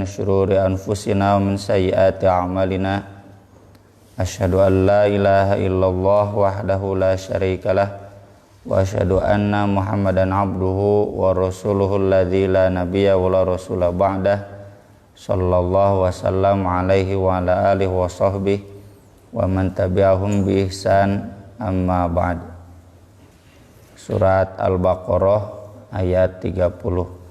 min syururi anfusina wa min sayyiati a'malina. Asyhadu an la ilaha illallah wahdahu la syarikalah wa asyhadu anna Muhammadan abduhu wa rasuluhu alladzi la nabiyya wa la rasula ba'dah. Sallallahu wasallam alaihi wa ala alihi wa sahbihi wa man tabi'ahum bi ihsan, amma ba'd. Surat Al-Baqarah ayat 30.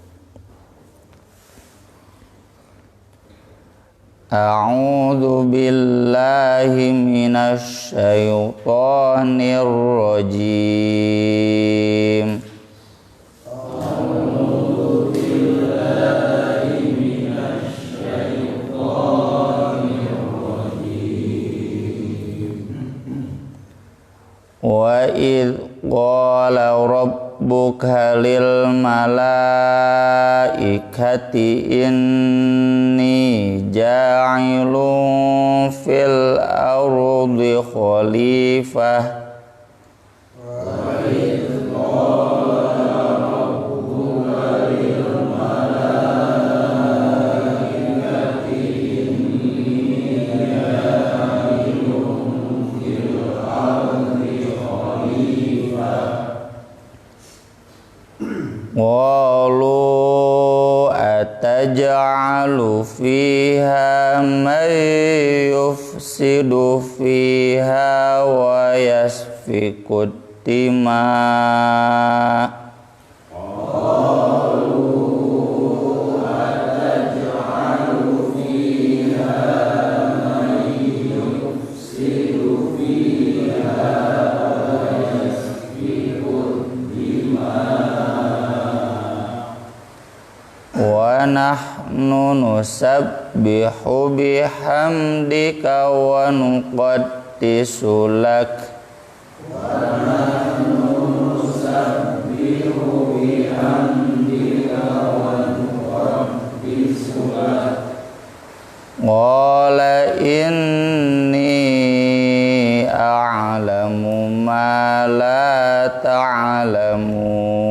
A'udzu billahi minasy syaithanir rajim. A'udzu billahi minasy syaithanir rajim. Wa idz qala rabbuka lil malaikati inni ja'ilun fil ardi khalifah. Wa idz qala rabbuka lil malaikati inni ja'ilun fil ardi khalifah. Qalu ataj'alu fiha man yufsidu fiha wa yasfiku dima'. Wa nahnu nusabbihu bihamdika wa nuqaddisu lak. Wa nahnu nusabbihu bihamdika wa nuqaddisu lak. Qala inni a'lamu ma la ta'lamun.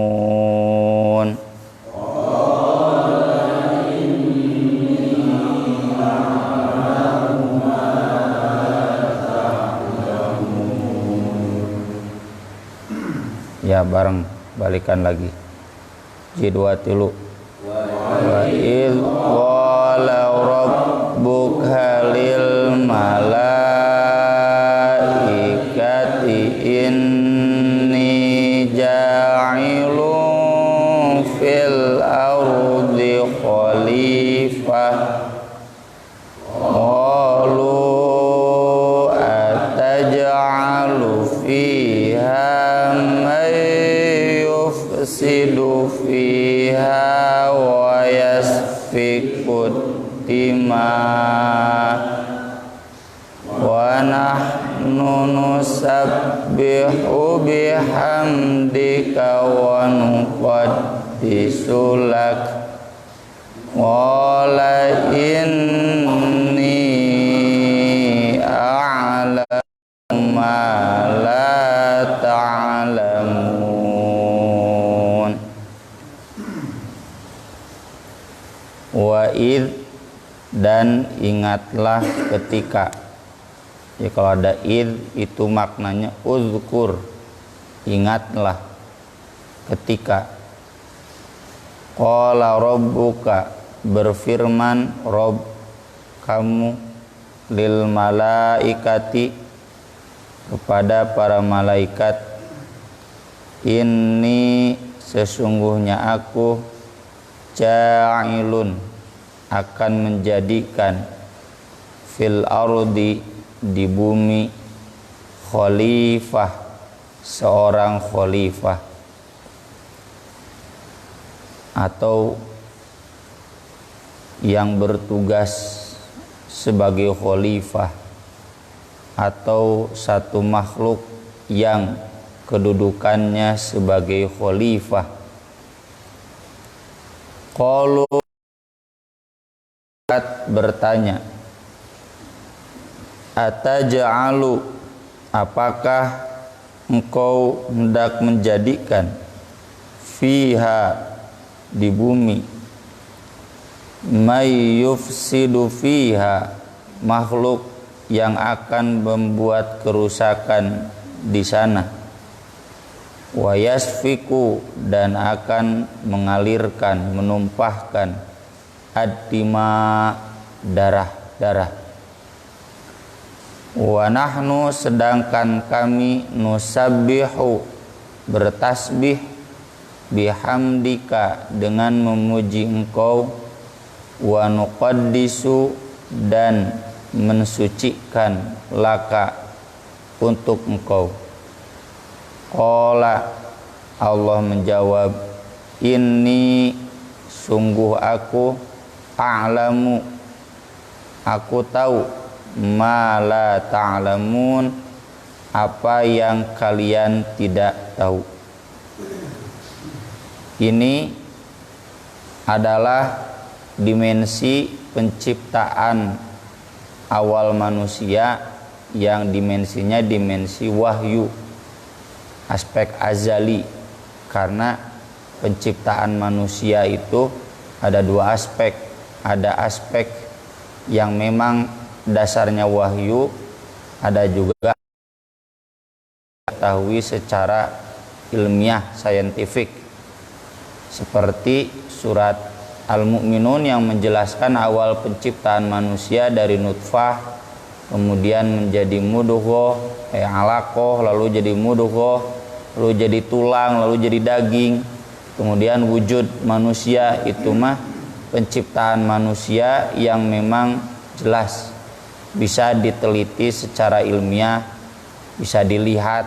Ya, bareng balikan lagi. Jidwa tilu. Wa idz qala rabbuka lil malaikati inni ja'ilun fil ardi khalifah. Qalu ataj'alu fiha yufsidu fiha wa yasfiku dima' wa nahnu nusabbihu bihamdika wa nuqaddisu lak. Qala inni a'lamu ma la ta'lamun. Wa idz, dan ingatlah ketika. Ya, kalau ada idz itu maknanya uzkur, ingatlah ketika. Qala rabbuka, berfirman Rabb kamu, lil malaikati, kepada para malaikat, inni, sesungguhnya aku, ja'ilun, akan menjadikan, fil ardi, di bumi, khalifah, seorang khalifah, atau yang bertugas sebagai khalifah, atau satu makhluk yang kedudukannya sebagai khalifah. Qalu, bertanya, ataj'alu, apakah engkau hendak menjadikan, fiha, di bumi, may yufsidu fiha, makhluk yang akan membuat kerusakan di sana, wa yasfiku, dan akan mengalirkan, menumpahkan, ad-dima, darah-darah. Wa nahnu, sedangkan kami, nusabbihu, bertasbih, bihamdika, dengan memuji engkau, wa nuqaddisu, dan mensucikan, laka, untuk engkau. Qala, Allah menjawab, inni, sungguh aku, a'lamu, aku tahu, ma la ta'lamun, apa yang kalian tidak tahu. Ini adalah dimensi penciptaan awal manusia, yang dimensinya dimensi wahyu, aspek azali. Karena penciptaan manusia itu ada dua aspek. Ada aspek yang memang dasarnya wahyu, ada juga diketahui secara ilmiah, saintifik, seperti surat Al-Mu'minun yang menjelaskan awal penciptaan manusia dari nutfah, kemudian menjadi mudghah, alaqah, lalu jadi mudghah, lalu jadi tulang, lalu jadi daging, kemudian wujud manusia. Itu mah penciptaan manusia yang memang jelas, bisa diteliti secara ilmiah, bisa dilihat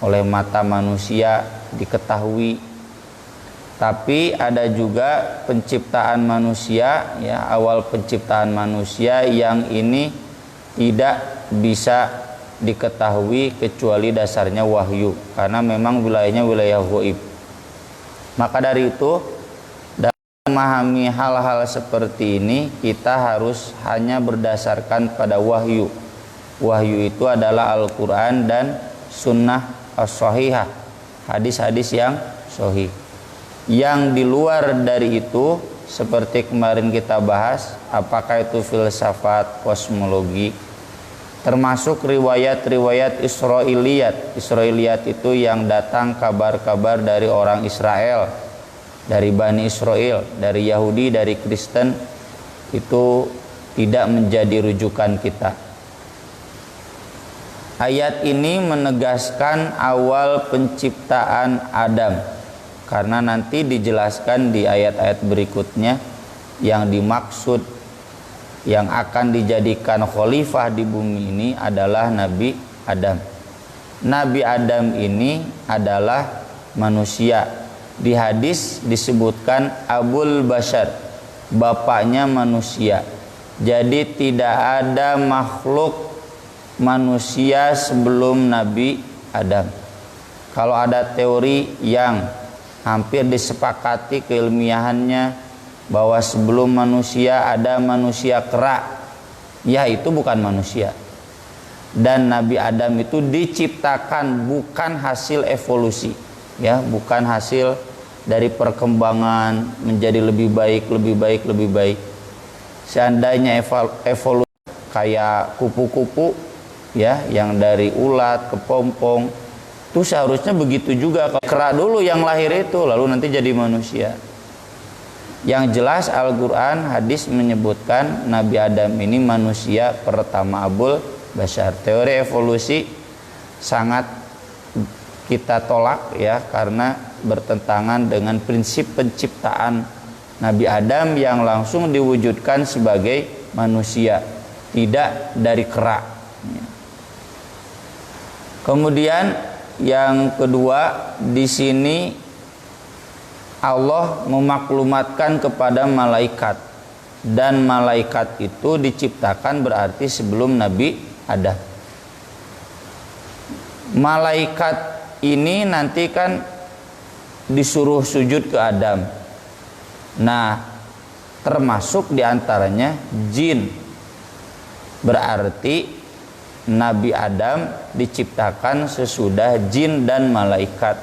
oleh mata manusia, diketahui. Tapi ada juga penciptaan manusia, ya, awal penciptaan manusia yang ini tidak bisa diketahui kecuali dasarnya wahyu, karena memang wilayahnya wilayah ghaib. Maka dari itu, dalam memahami hal-hal seperti ini, kita harus hanya berdasarkan pada wahyu. Wahyu itu adalah Al-Quran dan Sunnah as-Sahihah, hadis-hadis yang sahih. Yang di luar dari itu, seperti kemarin kita bahas, apakah itu filsafat, kosmologi, termasuk riwayat-riwayat Israiliyat. Israiliyat itu yang datang kabar-kabar dari orang Israel, dari Bani Israel, dari Yahudi, dari Kristen, itu tidak menjadi rujukan kita. Ayat ini menegaskan awal penciptaan Adam, karena nanti dijelaskan di ayat-ayat berikutnya yang dimaksud yang akan dijadikan khalifah di bumi ini adalah Nabi Adam. Nabi Adam ini adalah manusia. Di hadis disebutkan Abul Bashar, bapaknya manusia. Jadi tidak ada makhluk manusia sebelum Nabi Adam. Kalau ada teori yang hampir disepakati keilmiahannya bahwa sebelum manusia ada manusia kera, ya itu bukan manusia. Dan Nabi Adam itu diciptakan, bukan hasil evolusi, ya, bukan hasil dari perkembangan menjadi lebih baik, lebih baik, lebih baik. Seandainya evolusi kayak kupu-kupu, ya, yang dari ulat ke pompong, itu seharusnya begitu juga. Kera dulu yang lahir itu, lalu nanti jadi manusia. Yang jelas Al-Quran, hadis menyebutkan Nabi Adam ini manusia pertama, Abul Bashar. Teori evolusi sangat kita tolak, ya, karena bertentangan dengan prinsip penciptaan Nabi Adam yang langsung diwujudkan sebagai manusia, tidak dari kera. Kemudian yang kedua, di sini Allah memaklumatkan kepada malaikat, dan malaikat itu diciptakan berarti sebelum Nabi Adam. Malaikat ini nanti kan disuruh sujud ke Adam. Nah, termasuk diantaranya jin. Berarti Nabi Adam diciptakan sesudah jin dan malaikat.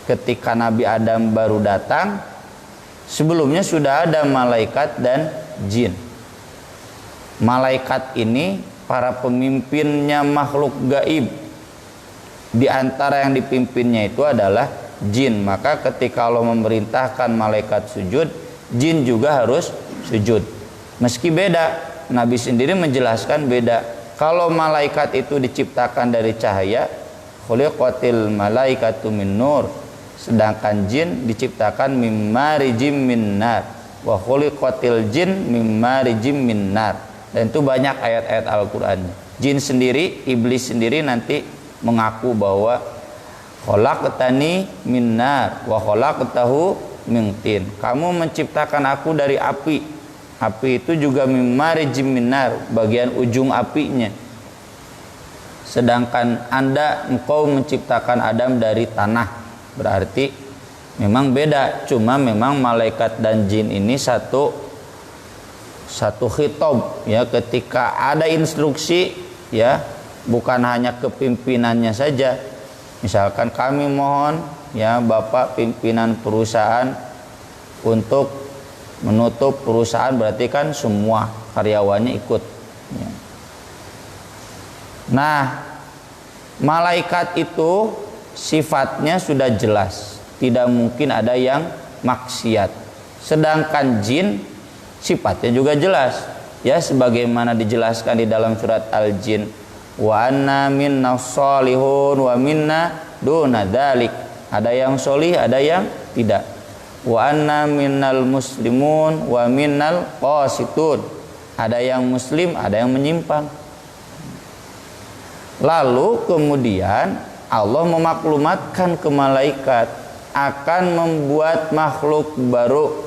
Ketika Nabi Adam baru datang, Sebelumnya sudah ada malaikat dan jin. Malaikat ini para pemimpinnya makhluk gaib. Di antara yang dipimpinnya itu adalah jin. Maka ketika Allah memerintahkan malaikat sujud, jin juga harus sujud. Meski beda, Nabi sendiri menjelaskan beda. Kalau malaikat itu diciptakan dari cahaya, khuliqatil malaikatu min nur. Sedangkan jin diciptakan mim marijim min nar. Wa khuliqatil jin mim marijim min nar. Dan itu banyak ayat-ayat Al-Qur'an. Jin sendiri, iblis sendiri nanti mengaku bahwa khalaqtani min nar wa khalaqtahu min tin. Kamu menciptakan aku dari api. Api itu juga mim marijim min nar, bagian ujung apinya. Sedangkan engkau menciptakan Adam dari tanah. Berarti memang beda, cuma memang malaikat dan jin ini satu khitab ya, ketika ada instruksi ya, bukan hanya kepimpinannya saja. Misalkan kami mohon ya Bapak pimpinan perusahaan untuk menutup perusahaan, berarti kan semua karyawannya ikut ya. Nah, malaikat itu sifatnya sudah jelas, tidak mungkin ada yang maksiat. Sedangkan jin sifatnya juga jelas ya, sebagaimana dijelaskan di dalam surat Al-Jin, wa anna minna sholihun wa minna duna dzalik. Ada yang solih, ada yang tidak. Wa anna minnal muslimun wa minnal qasitun. Ada yang muslim, ada yang menyimpang. Lalu kemudian Allah memaklumatkan ke malaikat akan membuat makhluk baru.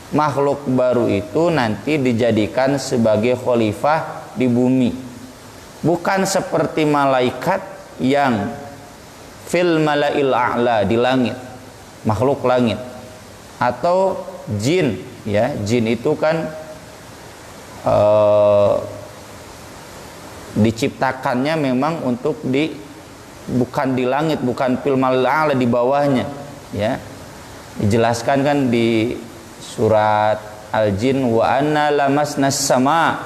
Makhluk baru itu nanti dijadikan sebagai khalifah di bumi. Bukan seperti malaikat yang fil malail a'la, di langit, makhluk langit, atau jin ya. Jin itu kan diciptakannya memang untuk bukan di langit, bukan fil malail a'la, di bawahnya ya. Dijelaskan kan di surat Al-Jin, wa anna lamasnas sama,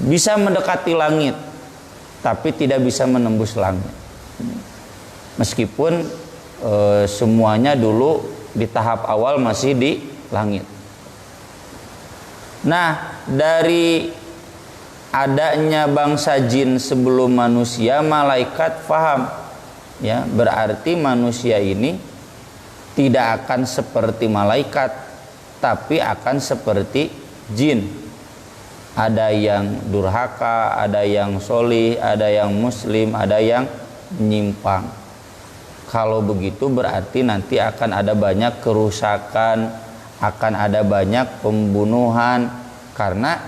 bisa mendekati langit tapi tidak bisa menembus langit. Meskipun semuanya dulu di tahap awal masih di langit. Nah, dari adanya bangsa jin sebelum manusia, malaikat faham ya, berarti manusia ini tidak akan seperti malaikat, tapi akan seperti jin. Ada yang durhaka, ada yang solih, ada yang muslim, ada yang menyimpang. Kalau begitu berarti nanti akan ada banyak kerusakan, akan ada banyak pembunuhan, karena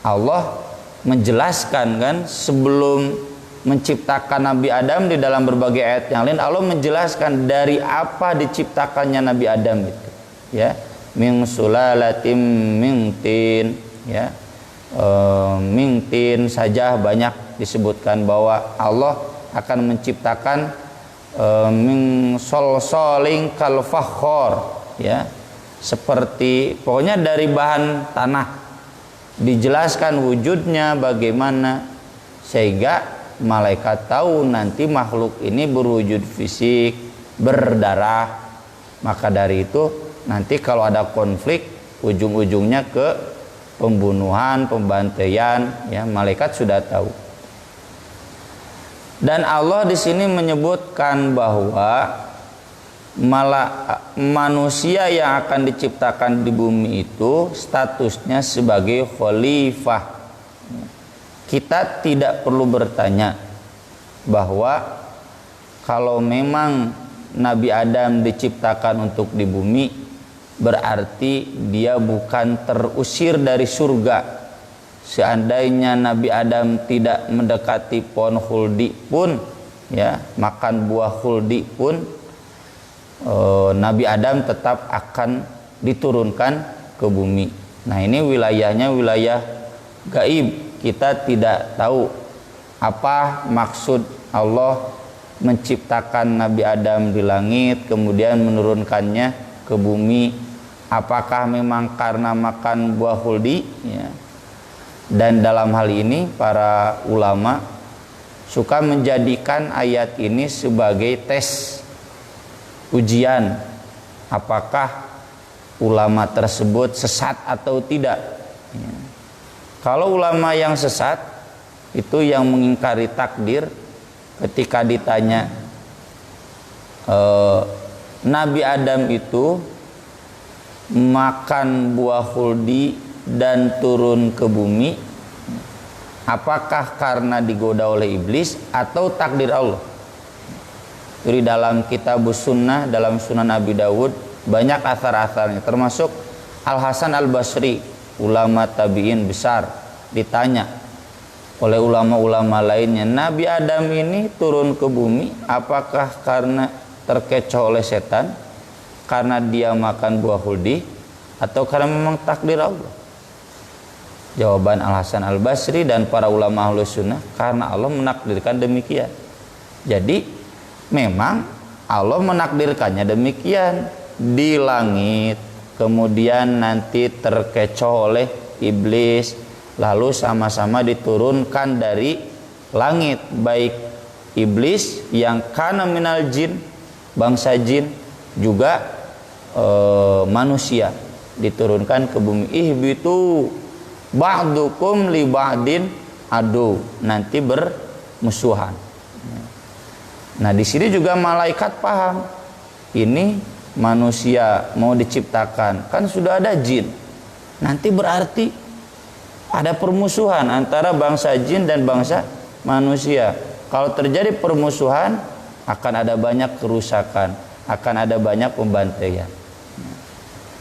Allah menjelaskan kan sebelum menciptakan Nabi Adam di dalam berbagai ayat yang lain, Allah menjelaskan dari apa diciptakannya Nabi Adam itu ya, min sulalatim min tin ya, min tin saja banyak disebutkan bahwa Allah akan menciptakan min solsoling kal fakhor ya, seperti pokoknya dari bahan tanah. Dijelaskan wujudnya bagaimana, sehingga malaikat tahu nanti makhluk ini berwujud fisik, berdarah. Maka dari itu nanti kalau ada konflik, ujung-ujungnya ke pembunuhan, pembantaian ya, malaikat sudah tahu. Dan Allah di sini menyebutkan bahwa manusia yang akan diciptakan di bumi itu statusnya sebagai khalifah. Kita tidak perlu bertanya bahwa kalau memang Nabi Adam diciptakan untuk di bumi, berarti dia bukan terusir dari surga. Seandainya Nabi Adam tidak mendekati pohon khuldi pun ya, makan buah khuldi pun, Nabi Adam tetap akan diturunkan ke bumi. Nah, ini wilayahnya wilayah gaib. Kita tidak tahu apa maksud Allah menciptakan Nabi Adam di langit kemudian menurunkannya ke bumi. Apakah memang karena makan buah khuldi? Ya. Dan dalam hal ini para ulama suka menjadikan ayat ini sebagai tes ujian, apakah ulama tersebut sesat atau tidak. Ya. Kalau ulama yang sesat itu yang mengingkari takdir, ketika ditanya Nabi Adam itu makan buah khuldi dan turun ke bumi, apakah karena digoda oleh iblis atau takdir Allah? Jadi dalam kitab sunnah, dalam sunan Abi Dawud banyak asar-asarnya, termasuk Al Hasan Al Basri, ulama tabi'in besar, ditanya oleh ulama-ulama lainnya, Nabi Adam ini turun ke bumi apakah karena terkecoh oleh setan, karena dia makan buah khuldi, atau karena memang takdir Allah? Jawaban Al Hasan Al Basri dan para ulama Ahlus Sunnah, karena Allah menakdirkan demikian. Jadi memang Allah menakdirkannya demikian di langit, kemudian nanti terkecoh oleh iblis, lalu sama-sama diturunkan dari langit, baik iblis yang kana minal jin, bangsa jin, juga manusia diturunkan ke bumi. Ihbitu ba'dukum li ba'din adu, nanti bermusuhan. Nah, di sini juga malaikat paham ini manusia mau diciptakan, kan sudah ada jin, nanti berarti ada permusuhan antara bangsa jin dan bangsa manusia. Kalau terjadi permusuhan, akan ada banyak kerusakan, akan ada banyak pembantaian.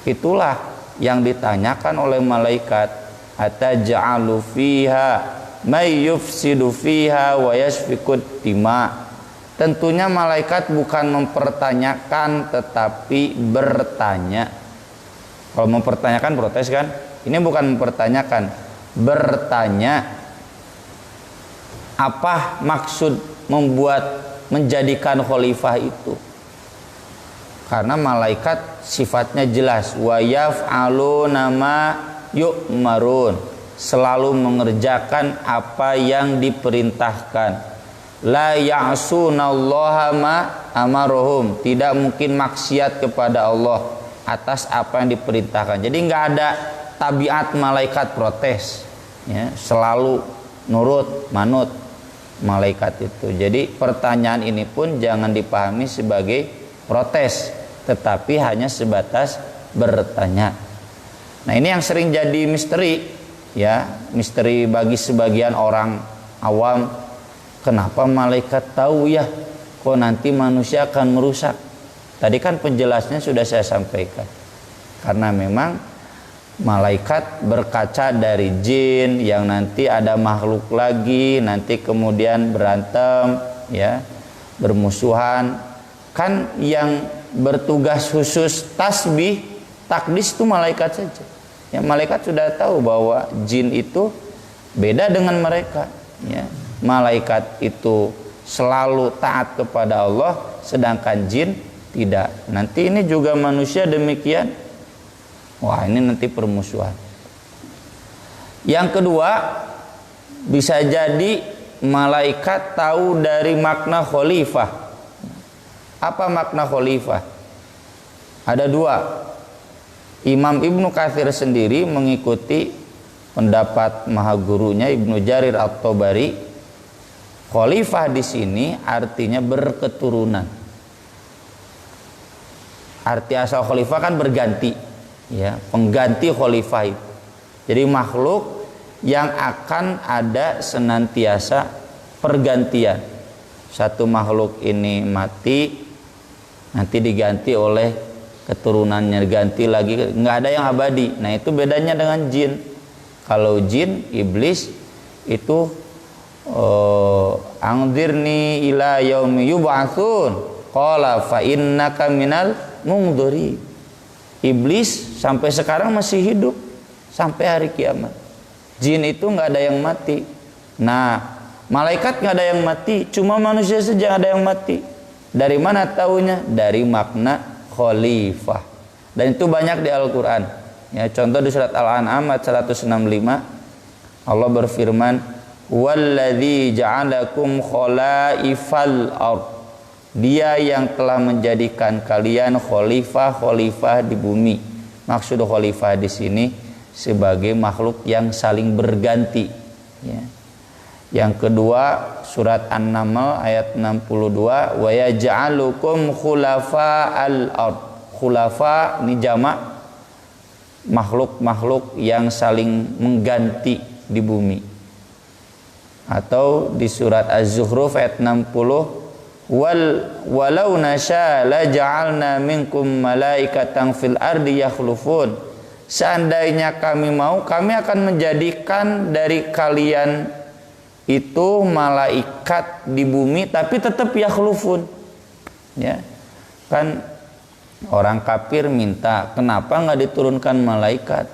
Itulah yang ditanyakan oleh malaikat, ataj'alu fiha may yufsidu fiha wa yasfikut dima. Tentunya malaikat bukan mempertanyakan tetapi bertanya. Kalau mempertanyakan protes kan? Ini bukan mempertanyakan, bertanya. Apa maksud menjadikan khalifah itu? Karena malaikat sifatnya jelas, wa yaf'aluna ma yu'marun, selalu mengerjakan apa yang diperintahkan. La ya'sunallaha ma amarohum, tidak mungkin maksiat kepada Allah atas apa yang diperintahkan. Jadi nggak ada tabiat malaikat protes, ya, selalu nurut manut malaikat itu. Jadi pertanyaan ini pun jangan dipahami sebagai protes, tetapi hanya sebatas bertanya. Nah, ini yang sering jadi misteri, ya, misteri bagi sebagian orang awam. Kenapa malaikat tahu ya kok nanti manusia akan merusak? Tadi kan penjelasnya sudah saya sampaikan. Karena memang malaikat berkaca dari jin yang nanti ada makhluk lagi, nanti kemudian berantem, ya, bermusuhan. Kan yang bertugas khusus tasbih, takdis itu malaikat saja. Ya, malaikat sudah tahu bahwa jin itu beda dengan mereka. Ya, malaikat itu selalu taat kepada Allah, sedangkan jin tidak. Nanti ini juga manusia demikian. Wah, ini nanti permusuhan. Yang kedua, bisa jadi malaikat tahu dari makna khalifah. Apa makna khalifah? Ada dua. Imam Ibnu Katsir sendiri mengikuti pendapat mahagurunya Ibnu Jarir At-Tabari. Khalifah di sini artinya berketurunan. Arti asal khalifah kan berganti, ya, pengganti khalifah itu. Jadi makhluk yang akan ada senantiasa pergantian. Satu makhluk ini mati, nanti diganti oleh keturunannya, diganti lagi, nggak ada yang abadi. Nah, itu bedanya dengan jin. Kalau jin, iblis itu angdirni ila yaumi yub'atsun qala fa innaka minal mungdhari. Iblis sampai sekarang masih hidup sampai hari kiamat. Jin itu nggak ada yang mati. Nah, malaikat nggak ada yang mati, cuma manusia saja ada yang mati. Dari mana taunya? Dari makna khalifah. Dan itu banyak di Al-Qur'an. Ya, contoh di surat Al-An'am ayat 165 Allah berfirman, "Walladzi ja'alakum khalaifal ard." Dia yang telah menjadikan kalian khalifah-khalifah di bumi. Maksud khalifah di sini sebagai makhluk yang saling berganti. Ya. Yang kedua surat An-Naml ayat 62, "Wa yaj'alukum khulafa'al ard." Khulafa ini jamak makhluk-makhluk yang saling mengganti di bumi. Atau di surat Az-Zukhruf ayat 60, walau nasya la ja'alna minkum malaikatan fil ardi yakhlufun. Seandainya kami mau, kami akan menjadikan dari kalian itu malaikat di bumi, tapi tetap yakhlufun. Ya. Kan orang kafir minta, kenapa nggak diturunkan malaikat?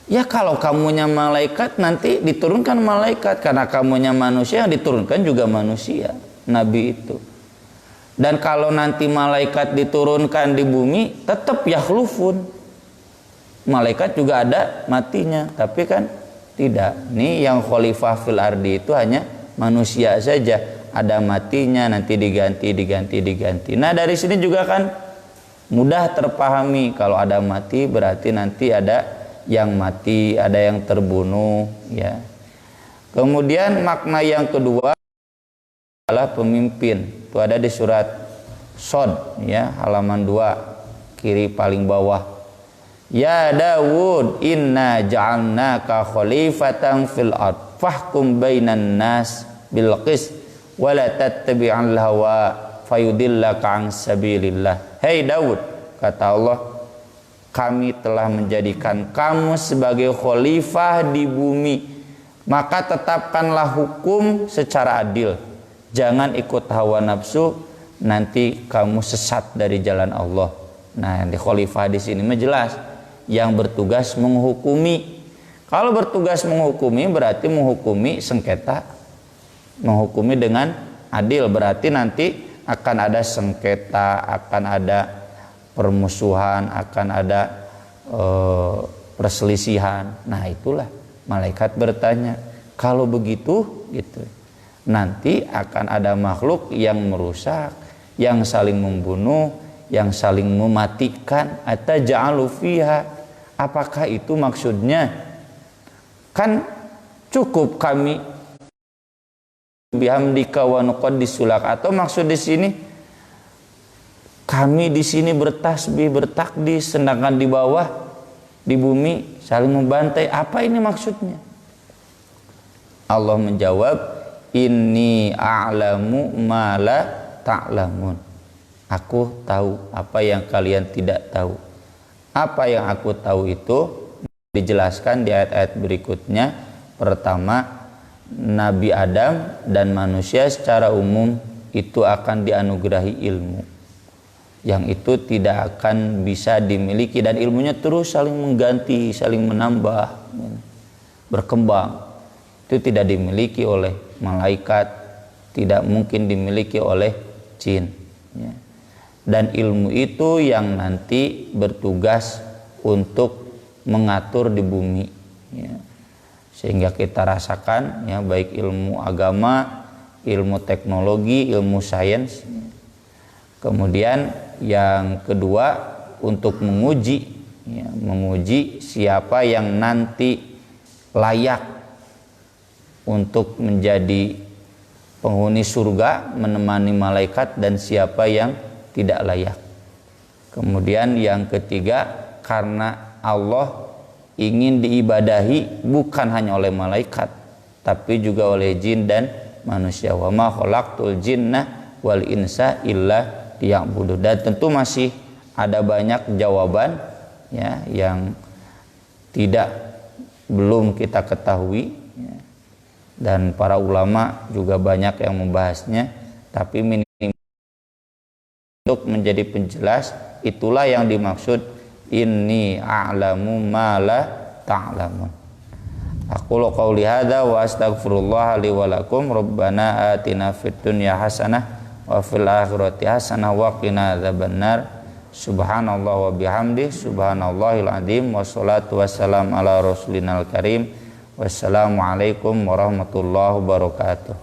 Ya kalau kamunya malaikat nanti diturunkan malaikat, karena kamunya manusia yang diturunkan juga manusia. Nabi itu. Dan kalau nanti malaikat diturunkan di bumi, tetap yakhlufun. Malaikat juga ada matinya, tapi kan tidak. Ini yang khalifah fil ardi itu hanya manusia saja, ada matinya, nanti diganti. Nah, dari sini juga kan mudah terpahami, kalau ada mati berarti nanti ada yang mati, ada yang terbunuh, ya. Kemudian makna yang kedua adalah pemimpin. Itu ada di surat Shad, ya, halaman 2 kiri paling bawah. Ya Dawud, inna ja'alnaka khalifatan fil ard fahkum bainan nas bil qist wa la tattabi'al hawa fayudillaka an sabilillah. Hei Daud, kata Allah, kami telah menjadikan kamu sebagai khalifah di bumi, maka tetapkanlah hukum secara adil. Jangan ikut hawa nafsu, nanti kamu sesat dari jalan Allah. Nah, di khalifah di sini jelas yang bertugas menghukumi. Kalau bertugas menghukumi berarti menghukumi sengketa, menghukumi dengan adil, berarti nanti akan ada sengketa, akan ada permusuhan, akan ada perselisihan. Nah, itulah malaikat bertanya, kalau begitu gitu, nanti akan ada makhluk yang merusak, yang saling membunuh, yang saling mematikan. Ataj'alu fiha, apakah itu maksudnya? Kan cukup kami bihamdika wa nuqaddisu lak, atau maksud di sini kami di sini bertasbih, bertakdis, sedangkan di bawah di bumi saling membantai. Apa ini maksudnya? Allah menjawab, inni a'lamu ma la ta'lamun. Aku tahu apa yang kalian tidak tahu. Apa yang aku tahu itu dijelaskan di ayat-ayat berikutnya. Pertama, Nabi Adam dan manusia secara umum itu akan dianugerahi ilmu yang itu tidak akan bisa dimiliki, dan ilmunya terus saling mengganti, saling menambah, berkembang. Itu tidak dimiliki oleh malaikat, tidak mungkin dimiliki oleh jin, ya. Dan ilmu itu yang nanti bertugas untuk mengatur di bumi, ya. Sehingga kita rasakan, ya, baik ilmu agama, ilmu teknologi, ilmu sains. Kemudian yang kedua untuk menguji, ya, menguji siapa yang nanti layak untuk menjadi penghuni surga menemani malaikat dan siapa yang tidak layak. Kemudian yang ketiga, karena Allah ingin diibadahi bukan hanya oleh malaikat tapi juga oleh jin dan manusia. Wa ma khalaqtul jinna wal insa illa liya'budun. Dan tentu masih ada banyak jawaban, ya, yang belum kita ketahui, ya. Dan para ulama juga banyak yang membahasnya, tapi minimal untuk menjadi penjelas, itulah yang dimaksud inni a'lamu ma la ta'lamun. Aqulu qawli hadza wa astaghfirullah li wa lakum. Rabbana atina fid dunya hasanah wa fil akhirati hasanah wa qina adzabannar. Subhanallah wa bihamdih, subhanallahil adzim, wassalatu wassalam ala rasulinal karim. Wassalamualaikum warahmatullahi wabarakatuh.